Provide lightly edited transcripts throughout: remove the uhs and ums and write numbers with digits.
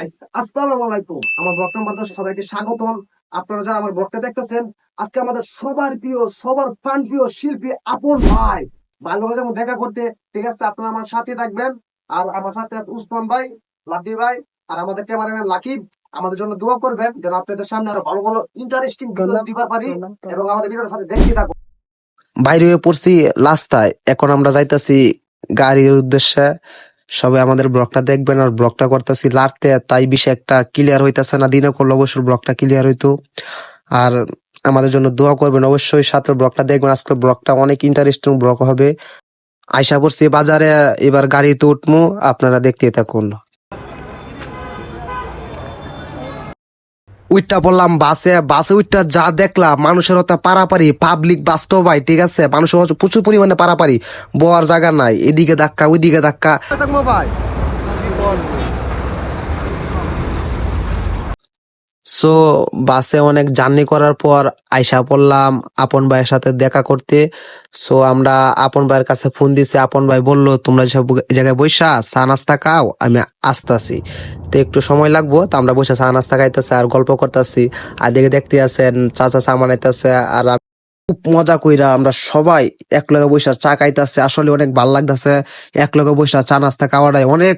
Guys, আসসালামু আলাইকুম। আমার ব্লগ নাম্বার 10 সবাইকে স্বাগতম। আপনারা যারা আমার ব্লগটা দেখতেছেন, আজকে আমাদের সবার প্রিয়, সবার প্রাণ প্রিয় শিল্পী আপন ভাই ভালোভাবে যেমন দেখা করতে, ঠিক আছে? আপনারা আমার সাথে থাকবেন। আর আমার সাথে আছে উসমান ভাই, লাকি ভাই, আর আমাদের ক্যামেরাম্যান লাকিব। আমাদের জন্য দোয়া করবেন যেন আপনাদের সামনে আরো ভালো ভালো ইন্টারেস্টিং ভিডিও দিতে পারি এবং আমাদের ভিডিওর সাথে দেখতে থাকুন। বাইরে হয়ে পড়ছি রাস্তায়, এখন আমরা যাইতাছি গাড়ির উদ্দেশ্যে। সবাই আমাদের ব্লগটা দেখবেন, আর ব্লগটা করতেছি লাড়তে, তাই বেশি একটা ক্লিয়ার হইতাছে না। দিনে করলে অবশ্যই ব্লগটা ক্লিয়ার হইতো। আর আমাদের জন্য দোয়া করবেন অবশ্যই, সাথে ব্লগটা দেখবেন। আজকে ব্লগটা অনেক ইন্টারেস্টিং ব্লগ হবে। আইসা পড়ছি বাজারে, এবার গাড়িতে উঠবো, আপনারা দেখতে থাকুন। উইটটা বললাম বাসে, বাসে উইটটা যা দেখলাম, মানুষের হতে পারাপারি, পাবলিক বাস তো ভাই, ঠিক আছে? মানুষের হচ্ছে প্রচুর পরিমাণে পারাপারি, বয়ার জায়গা নাই, এদিকে ধাক্কা ওইদিকে ধাক্কা। ভাই সো বাসে অনেক জার্নি করার পর আইসা পড়লাম আপন ভাইয়ের সাথে দেখা করতে। সো আমরা আপন ভাইয়ের কাছে ফোন দিছি, আপন ভাই বললো তোমরা সব জায়গায় বৈশা চা নাস্তা খাও, আমি আসতাছি। তো একটু সময় লাগবো, তো আমরা বসে চা নাস্তা খাইতেছি আর গল্প করতেছি। আর দেখে দেখতে আছেন চাচা চা বানাইতেছে, আর খুব মজা কইরা আমরা সবাই এক লগে বৈশা চা খাইতেছে। আসলে অনেক ভাল লাগতেছে এক লগে বৈশা চা নাস্তা খাওয়াটাই অনেক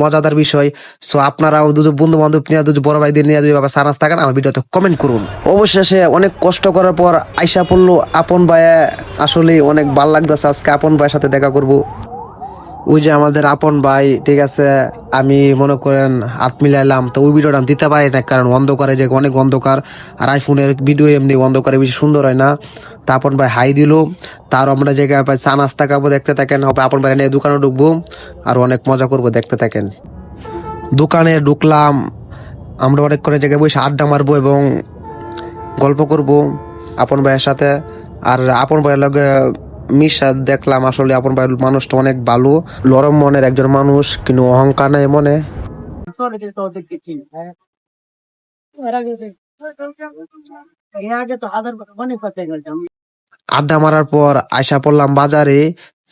মজাদার বিষয়। সো আপনারাও দুজন বন্ধু বান্ধব নিয়ে, দুজন বড় ভাইদের নিয়ে যদি চা নাস্তা খান, আমার ভিডিওতে কমেন্ট করুন। অবশেষে অনেক কষ্ট করার পর আইসা পড়লো আপন ভাই। আসলে অনেক ভাল লাগতেছে, আজকে আপন ভাইয়ের সাথে দেখা করব। ওই যে আমাদের আপন ভাই, ঠিক আছে? আমি মনে করেন হাত মিলাইলাম, তো ওই ভিডিওটা আমি দিতে পারি না, কারণ অন্ধকারে যে অনেক অন্ধকার, আর আইফোনের ভিডিও এমনি অন্ধকারে বেশি সুন্দর হয় না। তা আপন ভাই হাই দিল, তার আমরা জায়গায় পাই চা নাস্তা খাবো, দেখতে থাকেন। হবে আপন ভাই নিয়ে দোকানে ঢুকবো আর অনেক মজা করবো, দেখতে থাকেন। দোকানে ঢুকলাম, আমরা অনেক করে জায়গায় বসে আড্ডা মারবো এবং গল্প করব আপন ভাইয়ের সাথে। আর আপন ভাইয়ের লগে মিশা দেখলাম, আসলে আপন ভাই মানুষটা অনেক ভালো, নরম মনের একজন মানুষ, কিন্তু অহংকার নাই মনে। আড্ডা মারার পর আয়সা পড়লাম বাজারে।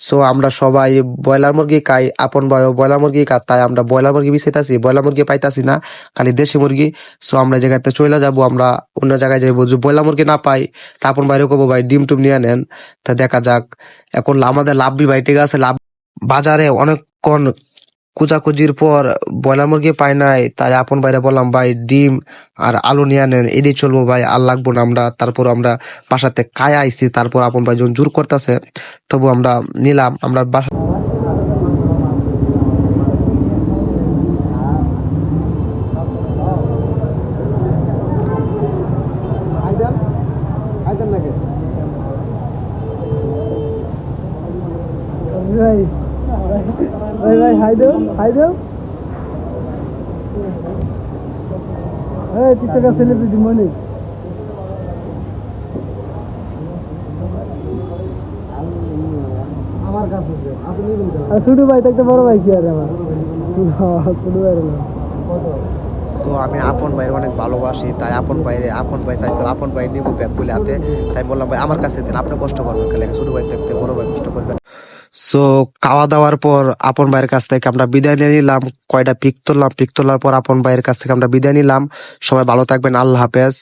সো আমরা সবাই ব্রয়লার মুরগি খাই, আপন ভাইও ব্রয়লার মুরগি খাই, তাই আমরা ব্রয়লার মুরগি বিছাইতাছি, ব্রয়লার মুরগি পাইতাছি না, খালি দেশি মুরগি। সো আমরা জায়গাতে চলে যাবো, আমরা অন্য জায়গায় যাইবো। যদি ব্রয়লার মুরগি না পাই, তা আপন বাইরে কবো ভাই ডিম টুম নিয়ে নেন। তা দেখা যাক, এখন আমাদের লাভবি ভাই, ঠিক আছে? লাভ বাজারে অনেকক্ষণ খোঁজাখুঁজির পর ব্রয়লার মুরগি পাই নাই, তাই আপন ভাইরা বললাম ভাই ডিম আর আলু নিয়ে নেন, এটাই চলবো ভাই, আর লাগবো না। আমরা তারপর আমরা বাসাতে খায় আইছি, তারপর আপন ভাই যখন জোর করতেছে তবু আমরা নিলাম। আমরা বাসা ভাই ভাই হাই দেও, হাই দেও। এই টিকটকার সেলিব্রিটি মনি। আমার কাছে আপনি ছোট ভাই থাকতে বড় ভাই কি আর আমার ছোট ভাই না। সো আমি আপন ভাইয়ের অনেক ভালোবাসি, তাই আপন ভাই চাইছিল আপন ভাই নিবো ব্যাগ বলে হাতে, তাই বললাম ভাই আমার কাছে দিন, আপনি কষ্ট করবেন কেন, ছোট ভাই থাকতে বড় ভাই কষ্ট করবেন। সো খাওয়া দাওয়ার পর আপন ভাইয়ের কাছ থেকে আমরা বিদায় নিয়ে নিলাম, কয়টা পিক তুললাম, পিক তোলার পর আপন ভাইয়ের কাছ থেকে আমরা বিদায় নিলাম। সবাই ভালো থাকবেন, আল্লাহ হাফেজ।